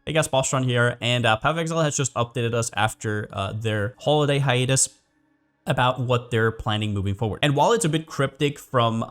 Hey guys, Palsteron here, and Exile has just updated us after their holiday hiatus about what they're planning moving forward. And while it's a bit cryptic from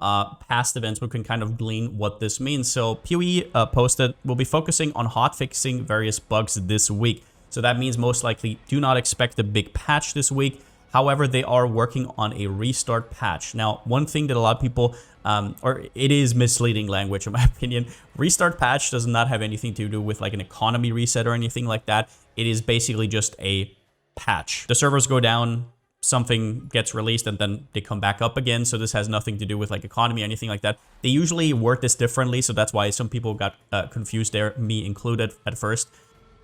past events, we can kind of glean what this means. So PoE posted, we'll be focusing on hotfixing various bugs this week. So that means most likely do not expect a big patch this week. However, they are working on a restart patch. Now, one thing that a lot of people, or it is misleading language in my opinion, restart patch does not have anything to do with like an economy reset or anything like that. It is basically just a patch. The servers go down, something gets released, and then they come back up again. So this has nothing to do with like economy or anything like that. They usually word this differently, so that's why some people got confused there, me included at first.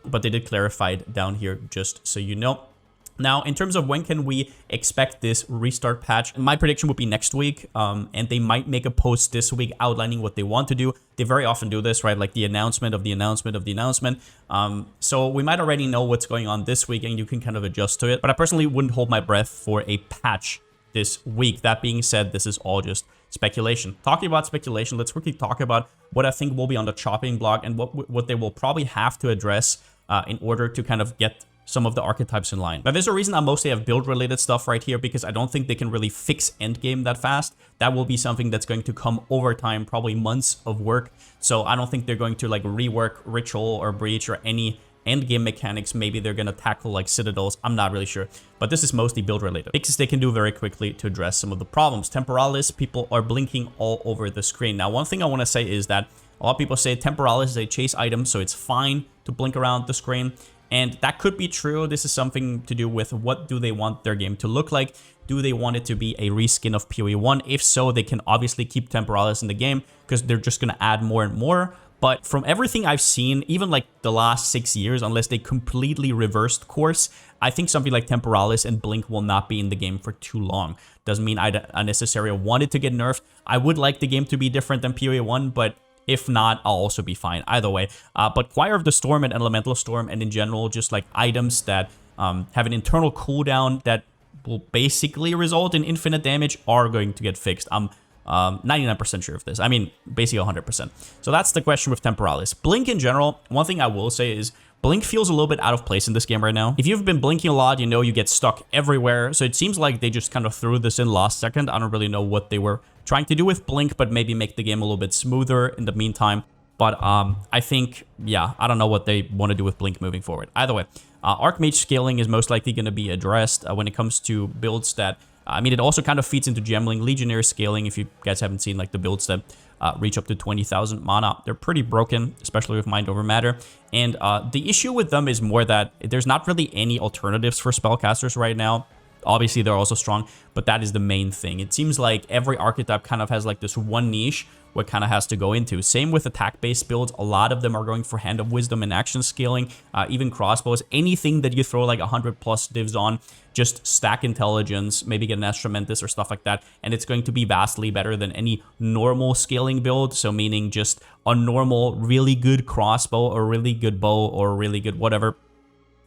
But they did clarify it down here, just so you know. Now, in terms of when can we expect this restart patch, my prediction would be next week, and they might make a post this week outlining what they want to do. They very often do this, right? Like the announcement of the announcement of the announcement. So we might already know what's going on this week, and you can kind of adjust to it. But I personally wouldn't hold my breath for a patch this week. That being said, this is all just speculation. Talking about speculation, let's quickly talk about what I think will be on the chopping block and what they will probably have to address in order to kind of get some of the archetypes in line. Now, there's a reason I mostly have build-related stuff right here, because I don't think they can really fix endgame that fast. That will be something that's going to come over time, probably months of work. So I don't think they're going to like rework Ritual or Breach or any endgame mechanics. Maybe they're going to tackle like Citadels. I'm not really sure. But this is mostly build-related. Fixes they can do very quickly to address some of the problems. Temporalis, people are blinking all over the screen. Now, one thing I want to say is that a lot of people say Temporalis is a chase item, so it's fine to blink around the screen. And that could be true. This is something to do with what do they want their game to look like? Do they want it to be a reskin of PoE 1? If so, they can obviously keep Temporalis in the game because they're just going to add more and more. But from everything I've seen, even like the last 6 years, unless they completely reversed course, I think something like Temporalis and Blink will not be in the game for too long. Doesn't mean I necessarily want it to get nerfed. I would like the game to be different than PoE 1, but if not, I'll also be fine either way. But Choir of the Storm and Elemental Storm, and in general, just like items that have an internal cooldown that will basically result in infinite damage are going to get fixed. I'm 99% sure of this. I mean, basically 100%. So that's the question with Temporalis. Blink in general, one thing I will say is Blink feels a little bit out of place in this game right now. If you've been blinking a lot, you know you get stuck everywhere. So it seems like they just kind of threw this in last second. I don't really know what they were trying to do with Blink, but maybe make the game a little bit smoother in the meantime. But I think, yeah, I don't know what they want to do with Blink moving forward. Either way, Archmage scaling is most likely going to be addressed when it comes to builds that... I mean, it also kind of feeds into Gemling. Legionnaire scaling, if you guys haven't seen like the builds that reach up to 20,000 mana, they're pretty broken, especially with Mind Over Matter. And the issue with them is more that there's not really any alternatives for spellcasters right now. Obviously, they're also strong, but that is the main thing. It seems like every archetype kind of has like this one niche what kind of has to go into. Same with attack-based builds. A lot of them are going for Hand of Wisdom and action scaling, even crossbows. Anything that you throw like 100+ divs on, just stack intelligence, maybe get an Astramantis or stuff like that, and it's going to be vastly better than any normal scaling build. So meaning just a normal, really good crossbow or really good bow or really good whatever.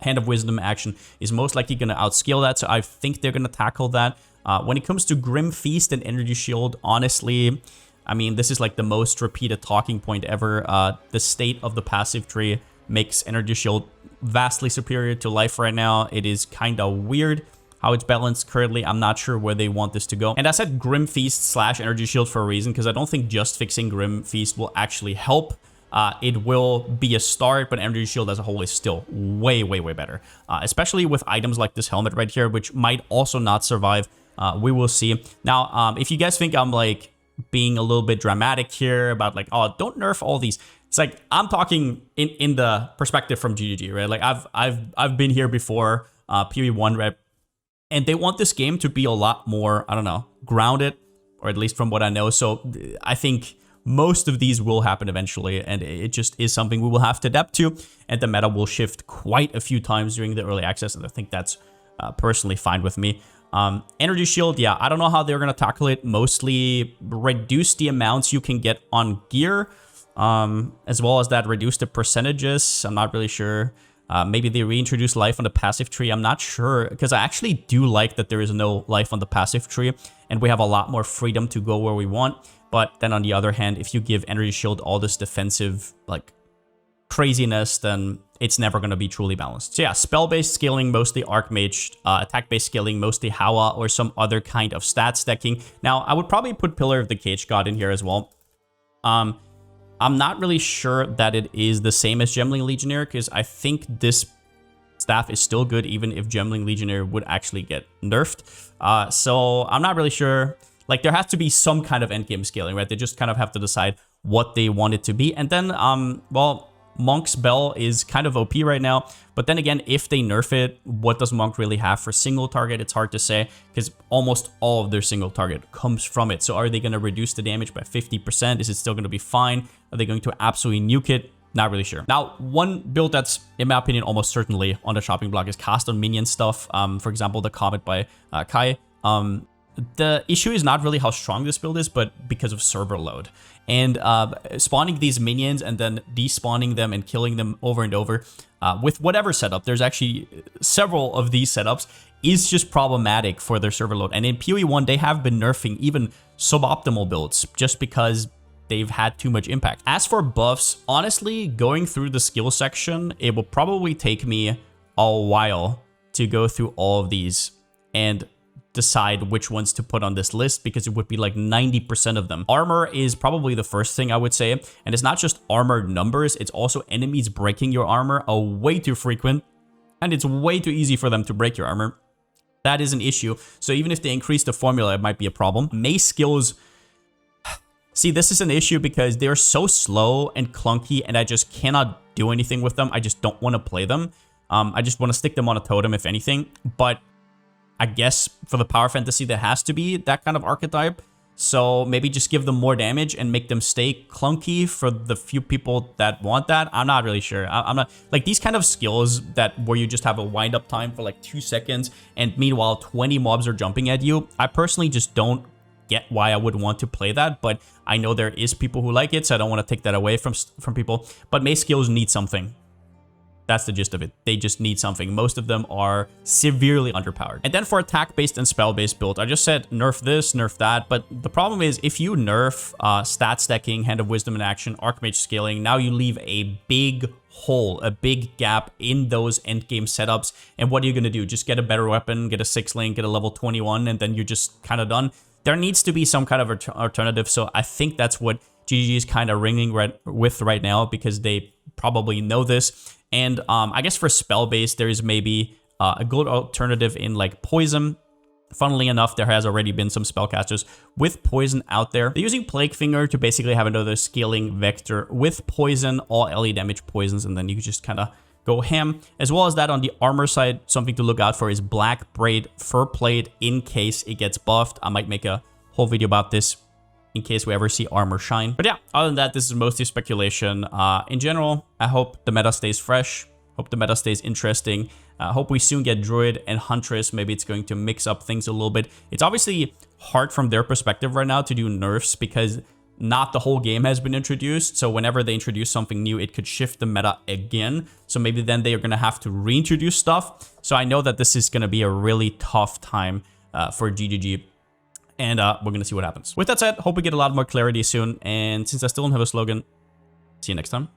Hand of Wisdom action is most likely going to outscale that, so I think they're going to tackle that. When it comes to Grim Feast and Energy Shield, honestly, I mean, this is like the most repeated talking point ever. The state of the passive tree makes Energy Shield vastly superior to life right now. It is kind of weird how it's balanced currently. I'm not sure where they want this to go. And I said Grim Feast / Energy Shield for a reason, because I don't think just fixing Grim Feast will actually help. It will be a start, but Energy Shield as a whole is still way, way, way better. Especially with items like this helmet right here, which might also not survive. We will see. Now, if you guys think I'm like being a little bit dramatic here about like, oh, don't nerf all these. It's like I'm talking in the perspective from GGG, right? Like I've been here before, PoE 1 rep, and they want this game to be a lot more, I don't know, grounded, or at least from what I know. So I think most of these will happen eventually, and it just is something we will have to adapt to, and the meta will shift quite a few times during the early access, and I think that's personally fine with me. Energy Shield, yeah, I don't know how they're going to tackle it. Mostly reduce the amounts you can get on gear, as well as that reduce the percentages. I'm not really sure. Maybe they reintroduce life on the passive tree. I'm not sure, because I actually do like that there is no life on the passive tree, and we have a lot more freedom to go where we want. But then on the other hand, if you give Energy Shield all this defensive like craziness, then it's never going to be truly balanced. So yeah, spell-based scaling, mostly Archmage, attack-based scaling, mostly Hawa, or some other kind of stat stacking. Now, I would probably put Pillar of the Cage God in here as well. I'm not really sure that it is the same as Gemling Legionnaire, because I think this staff is still good even if Gemling Legionnaire would actually get nerfed. So I'm not really sure. Like, there has to be some kind of endgame scaling, right? They just kind of have to decide what they want it to be. And then, well, Monk's Bell is kind of OP right now. But then again, if they nerf it, what does Monk really have for single target? It's hard to say, because almost all of their single target comes from it. So are they going to reduce the damage by 50%? Is it still going to be fine? Are they going to absolutely nuke it? Not really sure. Now, one build that's, in my opinion, almost certainly on the chopping block is cast on minion stuff. For example, the Comet by Kai. The issue is not really how strong this build is, but because of server load. And spawning these minions and then despawning them and killing them over and over with whatever setup, there's actually several of these setups, is just problematic for their server load. And in PoE 1, they have been nerfing even suboptimal builds just because they've had too much impact. As for buffs, honestly, going through the skill section, it will probably take me a while to go through all of these and decide which ones to put on this list, because it would be like 90% of them. Armor is probably the first thing I would say, and it's not just armor numbers, it's also enemies breaking your armor are way too frequent, and it's way too easy for them to break your armor. That is an issue. So even if they increase the formula, it might be a problem. Mace skills, see, this is an issue because they're so slow and clunky, and I just cannot do anything with them. I just don't want to play them. I just want to stick them on a totem, if anything. But I guess for the power fantasy, there has to be that kind of archetype. So maybe just give them more damage and make them stay clunky for the few people that want that. I'm not really sure. I'm not like these kind of skills that where you just have a wind up time for like 2 seconds and meanwhile 20 mobs are jumping at you. I personally just don't get why I would want to play that, but I know there is people who like it, so I don't want to take that away from people. But mace skills need something. That's the gist of it. They just need something. Most of them are severely underpowered. And then for attack-based and spell-based build, I just said nerf this, nerf that. But the problem is if you nerf stat stacking, Hand of Wisdom in action, Archmage scaling, now you leave a big hole, a big gap in those endgame setups. And what are you going to do? Just get a better weapon, get a 6-link, get a level 21, and then you're just kind of done. There needs to be some kind of alternative. So I think that's what GGG is kind of ringing with right now, because they probably know this. And I guess for spell-based, there is maybe a good alternative in like Poison. Funnily enough, there has already been some spellcasters with Poison out there. They're using Plague Finger to basically have another scaling vector with Poison, all LE damage poisons, and then you can just kind of go ham. As well as that, on the armor side, something to look out for is Black Braid Fur Plate in case it gets buffed. I might make a whole video about this in case we ever see armor shine. But yeah, other than that, this is mostly speculation. In general, I hope the meta stays fresh. Hope the meta stays interesting. Hope we soon get Druid and Huntress. Maybe it's going to mix up things a little bit. It's obviously hard from their perspective right now to do nerfs because not the whole game has been introduced. So whenever they introduce something new, it could shift the meta again. So maybe then they are going to have to reintroduce stuff. So I know that this is going to be a really tough time for GGG. And we're going to see what happens. With that said, hope we get a lot more clarity soon. And since I still don't have a slogan, see you next time.